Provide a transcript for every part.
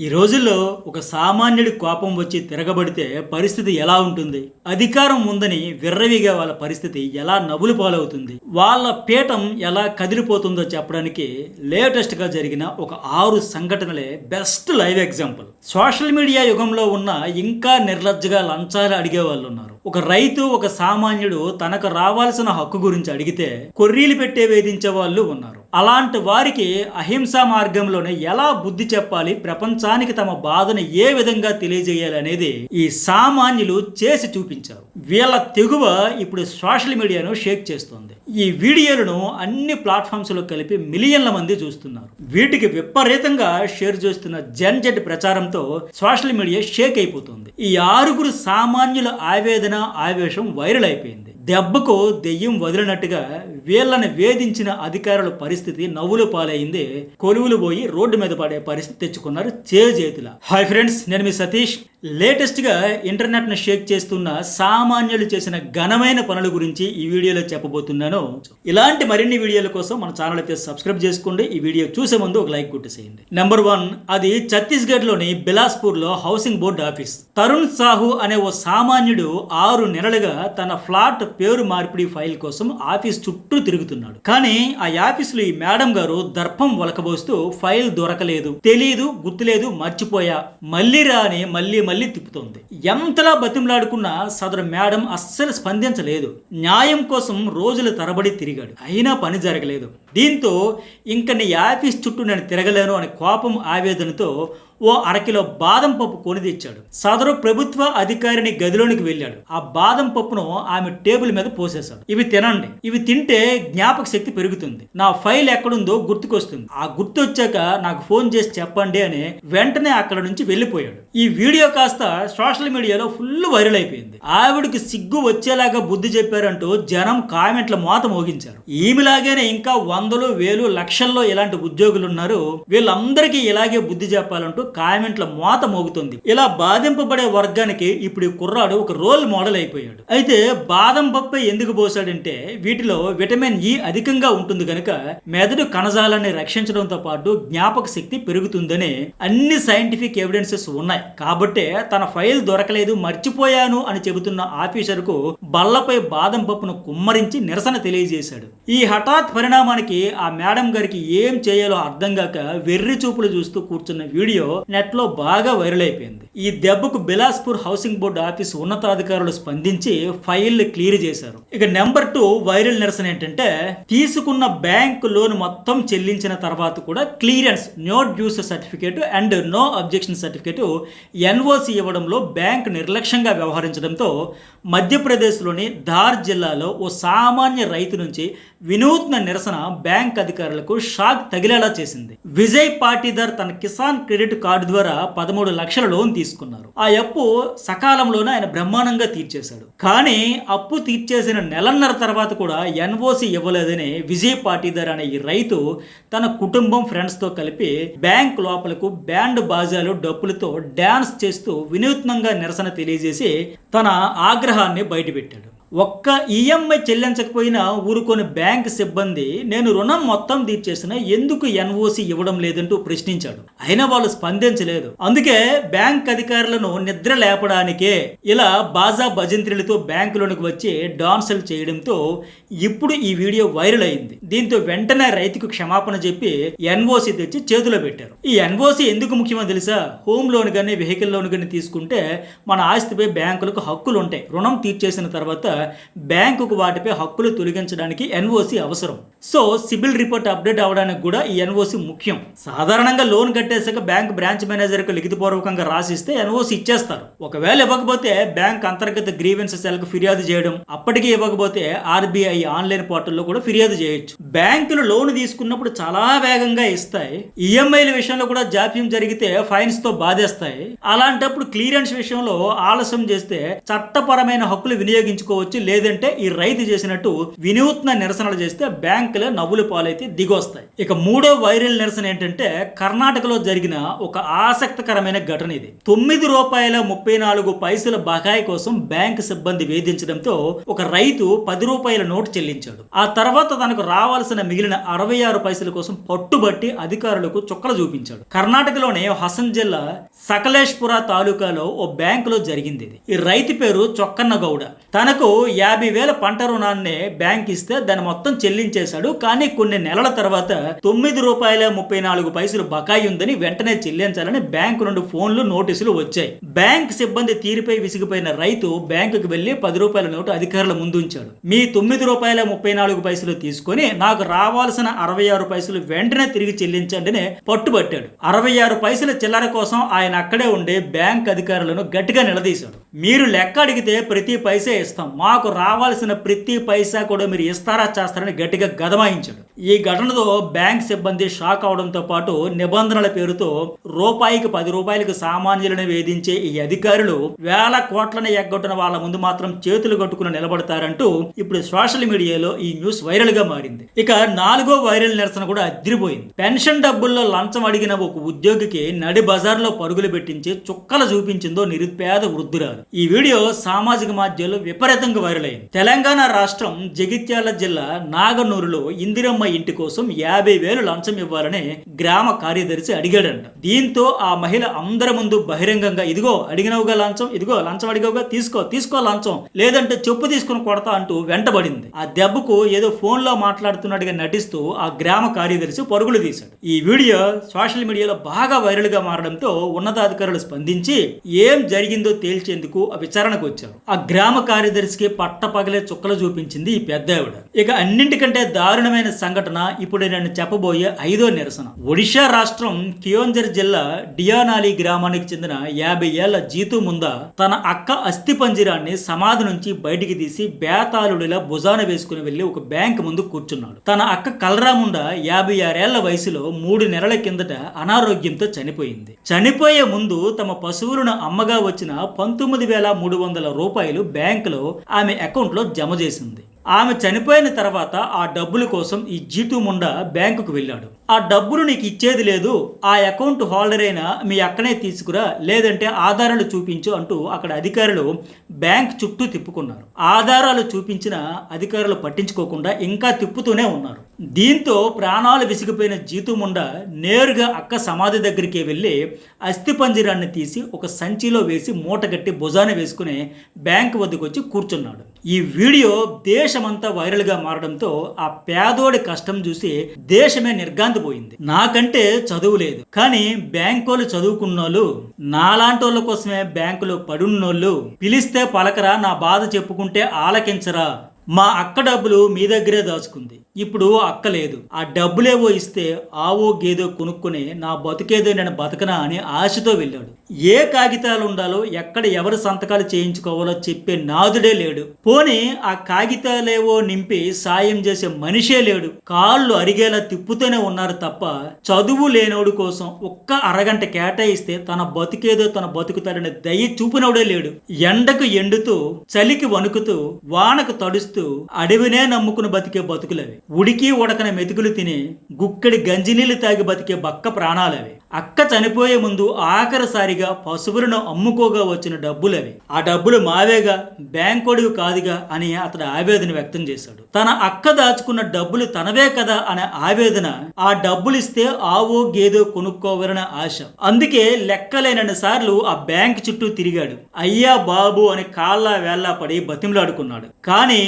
ఈ రోజుల్లో ఒక సామాన్యుడి కోపం వచ్చి తిరగబడితే పరిస్థితి ఎలా ఉంటుంది? అధికారం ఉందని విర్రవీగే వాళ్ళ పరిస్థితి ఎలా నవ్వులు పాలవుతుంది? వాళ్ళ పీఠం ఎలా కదిలిపోతుందో చెప్పడానికి లేటెస్ట్గా జరిగిన ఒక 6 సంఘటనలే best live example. Social media యుగంలో ఉన్న ఇంకా నిర్లజ్జగా లంచాలు అడిగే వాళ్ళు ఉన్నారు. ఒక రైతు, ఒక సామాన్యుడు తనకు రావాల్సిన హక్కు గురించి అడిగితే కొర్రీలు పెట్టే వేధించే వాళ్ళు ఉన్నారు. అలాంటి వారికి అహింసా మార్గంలోనే ఎలా బుద్ధి చెప్పాలి, ప్రపంచానికి తమ బాధను ఏ విధంగా తెలియజేయాలి అనేది ఈ సామాన్యులు చేసి చూపించారు. వీళ్ళ తెగువ ఇప్పుడు సోషల్ మీడియాను షేక్ చేస్తోంది. ఈ వీడియోలను అన్ని ప్లాట్ఫామ్స్ లో కలిపి మిలియన్ల మంది చూస్తున్నారు. వీటికి విపరీతంగా షేర్ చేస్తున్న జెన్ జెడ్ ప్రచారంతో సోషల్ మీడియా షేక్ అయిపోతుంది. ఈ 6 సామాన్యుల ఆవేదన, ఆవేశం వైరల్ అయిపోయింది. దెబ్బకు దెయ్యం వదిలినట్టుగా వీళ్ళని వేధించిన అధికారుల పరిస్థితి నవ్వులు పాలైంది. కొలువులు పోయి రోడ్డు మీద పడే పరిస్థితి తెచ్చుకున్నారు చేతుల. హాయ్ ఫ్రెండ్స్, నేను మీ సతీష్. లేటెస్ట్ గా ఇంటర్నెట్ ను షేక్ చేస్తున్న సామాన్యులు చేసిన ఘనమైన పనుల గురించి ఈ వీడియోలో చెప్పబోతున్నాను. ఇలాంటి మరిన్ని వీడియోల కోసం మన ఛానల్ అయితే సబ్స్క్రైబ్ చేసుకోండి. ఈ వీడియో చూసే ముందు ఒక లైక్ కొట్టేసేయండి. నెంబర్ 1, అది ఛత్తీస్గఢ్ లోని బిలాస్పూర్ లో housing board office. Tarun Sahu అనే ఓ సామాన్యుడు 6 నెలలుగా తన ఫ్లాట్ పేరు మార్పిడి ఫైల్ కోసం ఆఫీస్ చుట్టూ తిరుగుతున్నాడు. కానీ ఆ ఆఫీస్ లో ఈ మేడం గారు దర్పం వలకబోస్తూ ఫైల్ దొరకలేదు, తెలీదు, గుర్తులేదు, మర్చిపోయా, మళ్ళీ రా అని మళ్ళీ తిప్పుతోంది. ఎంతలా బతిమలాడుకున్నా సదరు మేడం అస్సలు స్పందించలేదు. న్యాయం కోసం రోజుల తరబడి తిరిగాడు, అయినా పని జరగలేదు. దీంతో ఇంక నీ ఆఫీస్ చుట్టూ నేను తిరగలేను అనే కోపం, ఆవేదనతో ఓ అరకిలో బాదం పప్పు కొని తెచ్చాడు. సదరు ప్రభుత్వ అధికారిని గదిలోనికి వెళ్ళాడు. ఆ బాదం పప్పును ఆమె టేబుల్ మీద పోసేశాడు. ఇవి తినండి, ఇవి తింటే జ్ఞాపక శక్తి పెరుగుతుంది, నా ఫైల్ ఎక్కడుందో గుర్తుకొస్తుంది, ఆ గుర్తు వచ్చాక నాకు ఫోన్ చేసి చెప్పండి అని వెంటనే అక్కడ నుంచి వెళ్ళిపోయాడు. ఈ వీడియో కాస్త సోషల్ మీడియాలో ఫుల్ వైరల్ అయిపోయింది. ఆవిడకి సిగ్గు వచ్చేలాగా బుద్ధి చెప్పారంటూ జనం కామెంట్ల మోత మోగించారు. ఈమెలాగానే ఇంకా వందలు, వేలు, లక్షల్లో ఇలాంటి ఉద్యోగులు ఉన్నారు. వీళ్ళందరికీ ఇలాగే బుద్ధి చెప్పాలంటూ కామెంట్ల మోత మోగుతుంది. ఇలా బాధింపబడే వర్గానికి ఇప్పుడు ఈ కుర్రాడు ఒక రోల్ మోడల్ అయిపోయాడు. అయితే బాదం పప్పు ఎందుకు పోసాడంటే వీటిలో విటమిన్ ఇ అధికంగా ఉంటుంది కనుక మెదడు కణజాలాన్ని రక్షించడంతో పాటు జ్ఞాపక శక్తి పెరుగుతుందని అన్ని సైంటిఫిక్ ఎవిడెన్సెస్ ఉన్నాయి. కాబట్టి తన ఫైల్ దొరకలేదు, మర్చిపోయాను అని చెబుతున్న ఆఫీసర్కు బల్లపై బాదం పప్పును కుమ్మరించి నిరసన తెలియజేశాడు. ఈ హఠాత్ పరిణామానికి ఆ మేడం గారికి ఏం చేయాలో అర్థం కాక వెర్రి చూపులు చూస్తూ కూర్చున్న వీడియో నెట్ లో బాగా వైరల్ అయిపోయింది. ఈ దెబ్బకు బిలాస్పూర్ హౌసింగ్ బోర్డు ఆఫీస్ ఉన్నతాధికారులు స్పందించి ఫైల్ క్లియర్ చేశారు. ఇక నెంబర్ 2 వైరల్ నిరసన ఏంటంటే తీసుకున్న బ్యాంక్ లోన్ మొత్తం చెల్లించిన తర్వాత కూడా clearance, no dues certificate and no objection certificate, NOC ఇవ్వడంలో బ్యాంక్ నిర్లక్ష్యంగా వ్యవహరించడంతో మధ్యప్రదేశ్లోని ధార్ జిల్లాలో ఓ సామాన్య రైతు నుంచి వినూత్న నిరసన బ్యాంక్ అధికారులకు షాక్ తగిలేలా చేసింది. విజయ్ పాటీదార్ తన కిసాన్ క్రెడిట్ కార్డు ద్వారా 13 లక్షల లోన్ తీసుకున్నారు. ఆ అప్పు సకాలంలోనే ఆయన బ్రహ్మాండంగా తీర్చేశాడు. కానీ అప్పు తీర్చేసిన నెలన్నర తర్వాత కూడా ఎన్ఓసి ఇవ్వలేదని విజయ్ పాటీదార్ అనే ఈ రైతు తన కుటుంబం, ఫ్రెండ్స్ తో కలిపి బ్యాంక్ లోపలకు బ్యాండ్ బాజాలు, డప్పులతో డాన్స్ చేస్తూ వినూత్నంగా నిరసన తెలియజేసి తన ఆగ్రహాన్ని బయటపెట్టాడు. ఒక్క ఈఎంఐ చెల్లించకపోయినా ఊరుకొని బ్యాంక్ సిబ్బంది నేను రుణం మొత్తం తీర్చేసినా ఎందుకు ఎన్ఓసి ఇవ్వడం లేదంటూ ప్రశ్నించాడు. అయినా వాళ్ళు స్పందించలేదు. అందుకే బ్యాంక్ అధికారులను నిద్ర లేపడానికే ఇలా బాజా భజంత్రులతో బ్యాంకులోనికి వచ్చి డాన్సులు చేయడంతో ఇప్పుడు ఈ వీడియో వైరల్ అయింది. దీంతో వెంటనే రైతుకు క్షమాపణ చెప్పి ఎన్ఓసి తెచ్చి చేతిలో పెట్టారు. ఈ ఎన్ఓసి ఎందుకు ముఖ్యమో తెలుసా? హోమ్ లోన్ కానీ, వెహికల్ లోన్ కానీ తీసుకుంటే మన ఆస్తిపై బ్యాంకులకు హక్కులు ఉంటాయి. రుణం తీర్చేసిన తర్వాత బ్యాంకుకు వాటిపై హక్కులు తొలగించడానికి ఎన్ఓసి అవసరం. సో సిబిల్ రిపోర్ట్ అప్డేట్ అవడానికి కూడా ఈ ఎన్ఓసి ముఖ్యం. సాధారణంగా లోన్ కట్టేసాక బ్యాంక్ బ్రాంచ్ మేనేజర్కు లిఖితపూర్వకంగా రాసిస్తే ఎన్ఓసి ఇచ్చేస్తారు. ఒకవేళ ఇవ్వకపోతే బ్యాంక్ అంతర్గత గ్రీవెన్స్ సెల్కు ఫిర్యాదు చేయడం, అప్పటికీ ఇవ్వకపోతే ఆర్బీఐ ఆన్లైన్ పోర్టల్లో కూడా ఫిర్యాదు చేయొచ్చు. బ్యాంకులు లోన్ తీసుకున్నప్పుడు చాలా వేగంగా ఇస్తాయి. ఈఎంఐల విషయంలో కూడా జాప్యం జరిగితే ఫైన్స్ తో బాధేస్తాయి. అలాంటప్పుడు క్లియరెన్స్ విషయంలో ఆలస్యం చేస్తే చట్టపరమైన హక్కులు వినియోగించుకోవచ్చు చేసుకోవచ్చు, లేదంటే ఈ రైతు చేసినట్టు వినూత్న నిరసనలు చేస్తే బ్యాంకులో నవ్వుల పాలైతే దిగొస్తాయి. ఇక మూడో వైరల్ నిరసన ఏంటంటే కర్ణాటకలో జరిగిన ఒక ఆసక్తికరమైన ఘటన ఇది. ₹9.34 బకాయి కోసం బ్యాంక్ సిబ్బంది వేధించడంతో ఒక రైతు ₹10 నోటు చెల్లించాడు. ఆ తర్వాత తనకు రావాల్సిన మిగిలిన 66 పైసల కోసం పట్టుబట్టి అధికారులకు చుక్కలు చూపించాడు. కర్ణాటకలోని హసన్ జిల్లా సకలేష్పుర తాలూకాలో ఓ బ్యాంకులో జరిగింది ఇది. ఈ రైతు పేరు చొక్కన్న గౌడ. తనకు 50,000 పంట రుణాన్ని బ్యాంక్ ఇస్తే దాన్ని మొత్తం చెల్లించేశాడు. కానీ కొన్ని నెలల తర్వాత ₹9.34 బకాయి ఉందని వెంటనే చెల్లించాలని బ్యాంకు నుండి ఫోన్లు నోటీసులు వచ్చాయి. బ్యాంక్ సిబ్బంది తీరుపై విసిగిపోయిన రైతు బ్యాంకుకు వెళ్లి ₹10 నోటు అధికారుల ముందుంచాడు. మీ ₹9.34 తీసుకొని నాకు రావాల్సిన 66 పైసలు వెంటనే తిరిగి చెల్లించండి అని పట్టుబట్టాడు. 66 పైసల చిల్లర కోసం ఆయన అక్కడే ఉండి బ్యాంక్ అధికారులను గట్టిగా నిలదీశాడు. మీరు లెక్క అడిగితే ప్రతి పైసే ఇస్తాం, మాకు రావాల్సిన ప్రతి పైసా కూడా మీరు ఇస్తారా చేస్తారని గట్టిగా గదమాయించాడు. ఈ ఘటనతో బ్యాంక్ సిబ్బంది షాక్ అవడంతో పాటు నిబంధనల పేరుతో రూపాయికి ₹10 సామాన్యులను వేధించే ఈ అధికారులు వేల కోట్లను ఎగ్గొట్టిన వాళ్ళ ముందు మాత్రం చేతులు కట్టుకుని నిలబడతారంటూ ఇప్పుడు సోషల్ మీడియాలో ఈ న్యూస్ వైరల్ గా మారింది. ఇక నాలుగో వైరల్ నిరసన కూడా అదిరిపోయింది. పెన్షన్ డబ్బుల్లో లంచం అడిగిన ఒక ఉద్యోగికి నడి బజార్లో పరుగులు పెట్టించి చుక్కలు చూపించిందో నిరుపేద వృద్ధురాలు. ఈ వీడియో సామాజిక మాధ్యమాల్లో విపరీతంగా వైరల్ అయింది. తెలంగాణ రాష్ట్రం జగిత్యాల జిల్లా నాగనూరులో ఇందిరమ్మ ఇంటి కోసం 50,000 లంచం ఇవ్వాలని గ్రామ కార్యదర్శి అడిగాడంట. దీంతో ఆ మహిళ అందరి ముందు బహిరంగంగా ఇదిగో అడిగినవుగా లంచం, ఇదిగో లంచం అడిగవుగా, తీసుకో లంచం, లేదంటే చెప్పు తీసుకుని కొడతా అంటూ వెంటబడింది. ఆ దెబ్బకు ఏదో ఫోన్ లో మాట్లాడుతున్నట్టుగా నటిస్తూ ఆ గ్రామ కార్యదర్శి పరుగులు తీశాడు. ఈ వీడియో సోషల్ మీడియాలో బాగా వైరల్ గా మారడంతో ఉన్నతాధికారులు స్పందించి ఏం జరిగిందో తేల్చేందుకు ఆ విచారణకు వచ్చారు. ఆ గ్రామ కార్యదర్శికి పట్టపగలే చుక్కలు చూపించింది ఈ పెద్ద ఆవిడ. ఇక అన్నింటికంటే దారుణమైన సంఘటన ఇప్పుడు నేను చెప్పబోయే 5వ నిరసన. ఒడిషా రాష్ట్రం కియోంజర్ జిల్లా డియానాలి గ్రామానికి చెందిన 50 ఏళ్ల జీతు ముందా తన అక్క అస్థి పంజరాన్ని సమాధి నుంచి బయటికి తీసి బేతాళుడిలా భుజాన వేసుకుని వెళ్లి ఒక బ్యాంక్ ముందు కూర్చున్నాడు. తన అక్క కల్రాముండా 56 ఏళ్ల వయసులో 3 నెలల కిందట అనారోగ్యంతో చనిపోయింది. చనిపోయే ముందు తమ పశువులను అమ్మగా వచ్చిన ₹19,300 బ్యాంకులో ఆమె అకౌంట్ లో జమ చేసింది. ఆమె చనిపోయిన తర్వాత ఆ డబ్బుల కోసం ఈ జీతు ముండా బ్యాంకుకు వెళ్ళాడు. ఆ డబ్బులు నీకు ఇచ్చేది లేదు, ఆ అకౌంట్ హోల్డర్ అయినా మీ అక్కనే తీసుకురా, లేదంటే ఆధారాలు చూపించు అంటూ అక్కడ అధికారులు బ్యాంక్ చుట్టూ తిప్పుకున్నారు. ఆధారాలు చూపించిన అధికారులు పట్టించుకోకుండా ఇంకా తిప్పుతూనే ఉన్నారు. దీంతో ప్రాణాలు విసిగిపోయిన జీతు ముండా నేరుగా అక్క సమాధి దగ్గరికి వెళ్ళి అస్థి పంజరాన్ని తీసి ఒక సంచిలో వేసి మూటగట్టి భుజాన వేసుకుని బ్యాంక్ వద్దకు వచ్చి కూర్చున్నాడు. ఈ వీడియో దేశమంతా వైరల్ గా మారడంతో ఆ పేదోడి కష్టం చూసి దేశమే నిర్గాంతిపోయింది. నాకంటే చదువు లేదు, కానీ బ్యాంకోళ్ళు చదువుకున్నోళ్ళు, నాలాంటోళ్ళ కోసమే బ్యాంకులో పడున్నోళ్ళు, పిలిస్తే పలకరా, నా బాధ చెప్పుకుంటే ఆలకించరా, మా అక్క డబ్బులు మీ దగ్గరే దాచుకుంది, ఇప్పుడు అక్క లేదు, ఆ డబ్బులేవో ఇస్తే ఆవో గేదో కొనుక్కుని నా బతుకేదో నేను బతకనా అని ఆశతో వెళ్ళాడు. ఏ కాగితాలు ఉండాలో, ఎక్కడ ఎవరు సంతకాలు చేయించుకోవాలో చెప్పే నాదుడే లేడు. పోనీ ఆ కాగితాలేవో నింపి సాయం చేసే మనిషే లేడు. కాళ్ళు అరిగేలా తిప్పుతూనే ఉన్నారు తప్ప చదువు లేనోడు కోసం ఒక్క అరగంట కేటాయిస్తే తన బతుకేదో తన బతుకుతాడని దయ చూపినోడే లేడు. ఎండకు ఎండుతూ, చలికి వణుకుతూ, వానకు తడుస్తూ అడవినే నమ్ముకుని బతికే బతుకులవి. ఉడికి ఉడకన మెతుకులు తిని గుక్కడి గంజినీళ్లు తాగి బతికే బక్క ప్రాణాలవి. అక్క చనిపోయే ముందు ఆఖరిసారిగా పశువులను అమ్ముకోగా వచ్చిన డబ్బులవి. ఆ డబ్బులు మావేగా, బ్యాంకోడివి కాదుగా అని అతడు ఆవేదన వ్యక్తం చేశాడు. తన అక్క దాచుకున్న డబ్బులు తనవే కదా అనే ఆవేదన, ఆ డబ్బులు ఇస్తే ఆవో గేదో కొనుక్కోవాలనే ఆశ. అందుకే లెక్కలేనన్ని సార్లు ఆ బ్యాంక్ చుట్టూ తిరిగాడు. అయ్యా బాబు అని కాళ్ళ వేళ్ళ పడి బతిమలాడుకున్నాడు. కానీ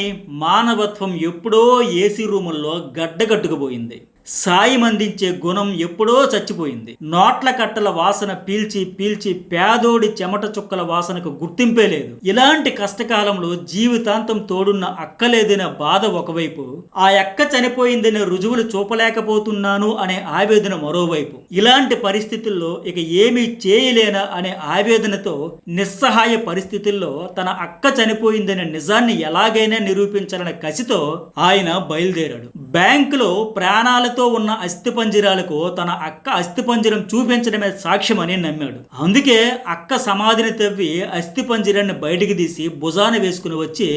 మానవత్వం ఎప్పుడో ఏసీ రూముల్లో గడ్డగట్టుకుపోయింది. సాయం అందించే గుణం ఎప్పుడో చచ్చిపోయింది. నోట్ల కట్టల వాసన పీల్చి పీల్చి పేదోడి చెమట చుక్కల వాసనకు గుర్తింపే లేదు. ఇలాంటి కష్టకాలంలో జీవితాంతం తోడున్న అక్కలేదనే బాధ ఒకవైపు, ఆ అక్క చనిపోయిందనే రుజువులు చూపలేకపోతున్నాను అనే ఆవేదన మరోవైపు. ఇలాంటి పరిస్థితుల్లో ఇక ఏమీ చేయలేనా అనే ఆవేదనతో, నిస్సహాయ పరిస్థితుల్లో తన అక్క చనిపోయిందనే నిజాన్ని ఎలాగైనా నిరూపించాలనే కసితో ఆయన బయలుదేరాడు. బ్యాంకులో ప్రాణాలతో అక్కతో ఉన్న అస్థిపంజరాలకు తన అక్క అస్థిపంజరం చూపించడమే సాక్ష్యమని నమ్మాడు. అందుకే అక్క సమాధిని తవ్వి అస్థిపంజరాన్ని బయటికి తీసి భుజాన వేసుకుని వచ్చి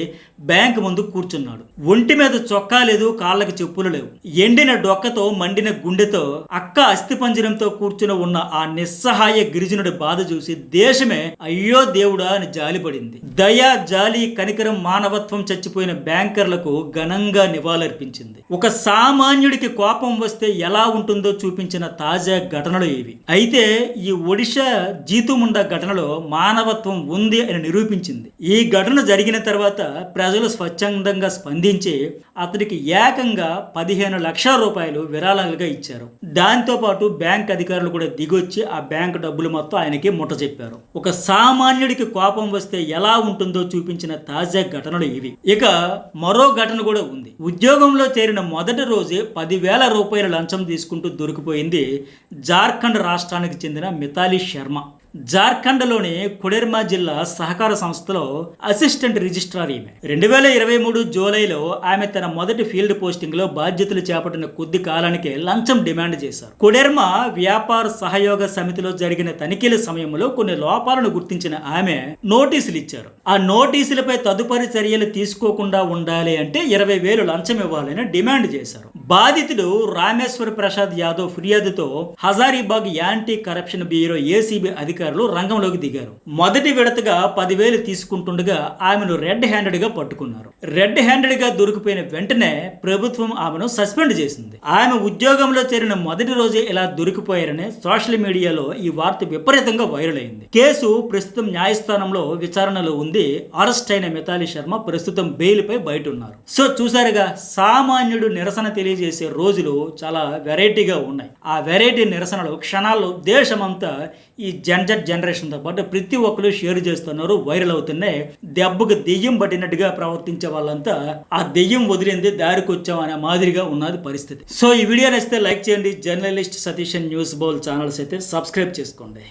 బ్యాంక్ ముందు కూర్చున్నాడు. ఒంటి మీద చొక్కా లేదు, కాళ్ళకి చెప్పులు లేవు. ఎండిన డొక్కతో మండిన గుండెతో అక్క అస్థిపంజరంతో కూర్చుని ఉన్న ఆ నిస్సహాయ గిరిజనుడి బాధ చూసి దేశమే అయ్యో దేవుడా అని జాలిపడింది. దయ, జాలి, కనికరం, మానవత్వం చచ్చిపోయిన బ్యాంకర్లకు ఘనంగా నివాళులర్పించింది. ఒక సామాన్యుడికి కోపం వస్తే ఎలా ఉంటుందో చూపించిన తాజా ఘటనలు ఇవి. అయితే ఈ ఒడిషా జీతుముండా ఘటనలో మానవత్వం ఉంది అని నిరూపించింది. ఈ ఘటన జరిగిన తర్వాత ప్రజలు స్వచ్ఛందంగా స్పందించి అతడికి ఏకంగా 15 లక్షల రూపాయలు విరాళాలుగా ఇచ్చారు. దాంతో పాటు బ్యాంక్ అధికారులు కూడా దిగొచ్చి ఆ బ్యాంక్ డబ్బులు మొత్తం ఆయనకి ముట్ట చెప్పారు. ఒక సామాన్యుడికి కోపం వస్తే ఎలా ఉంటుందో చూపించిన తాజా ఘటనలు ఇవి. ఇక మరో ఘటన కూడా ఉంది. ఉద్యోగంలో చేరిన మొదటి రోజే 10,000 రూపాయల లంచం తీసుకుంటూ దొరికిపోయింది జార్ఖండ్ రాష్ట్రానికి చెందిన మితాలి శర్మ. జార్ఖండ్లోని కొడెర్మా జిల్లా సహకార సంస్థలో అసిస్టెంట్ రిజిస్ట్రార్ ఈమె. 2023 జూలైలో ఆమె తన మొదటి ఫీల్డ్ పోస్టింగ్ లో బాధ్యతలు చేపట్టిన కొద్ది కాలానికే లంచం డిమాండ్ చేశారు. కొడెర్మా వ్యాపార సహయోగ సమితిలో జరిగిన తనిఖీల సమయంలో కొన్ని లోపాలను గుర్తించిన ఆమె నోటీసులు ఇచ్చారు. ఆ నోటీసులపై తదుపరి చర్యలు తీసుకోకుండా ఉండాలి అంటే 20,000 లంచం ఇవ్వాలని డిమాండ్ చేశారు. బాధితుడు రామేశ్వర్ ప్రసాద్ యాదవ్ ఫిర్యాదుతో Hazaribagh anti corruption bureau ACB అధికారులు రంగంలోకి దిగారు. మొదటి విడతగా 10,000 తీసుకుంటుండగా ఆమెను రెడ్ హ్యాండెడ్ గా పట్టుకున్నారు. రెడ్ హ్యాండెడ్ గా దొరికిపోయిన వెంటనే ప్రభుత్వం ఆమెను సస్పెండ్ చేసింది. ఆమె ఉద్యోగంలో చేరిన మొదటి రోజే ఇలా దొరికిపోయారని సోషల్ మీడియాలో ఈ వార్త విపరీతంగా వైరల్ అయింది. కేసు ప్రస్తుతం న్యాయస్థానంలో విచారణలో ఉంది. అరెస్ట్ అయిన మితాలి శర్మ ప్రస్తుతం బెయిల్ పై బయట ఉన్నారు. సో చూసారుగా, సామాన్యుడు నిరసన తెలియజేసే రోజులు చాలా వెరైటీగా ఉన్నాయి. ఆ వెరైటీ నిరసనలు క్షణాల్లో దేశమంతా ఈ జనరేషన్తో పాటు ప్రతి ఒక్కరు షేర్ చేస్తున్నారు, వైరల్ అవుతున్నాయి. దెబ్బకు దెయ్యం పట్టినట్టుగా ప్రవర్తించే వాళ్ళంతా ఆ దెయ్యం వదిలింది దారికి వచ్చాం అనే మాదిరిగా ఉన్నది పరిస్థితి. సో ఈ వీడియో నచ్చితే లైక్ చేయండి. Journalist Satish news bowl channels అయితే సబ్స్క్రైబ్ చేసుకోండి.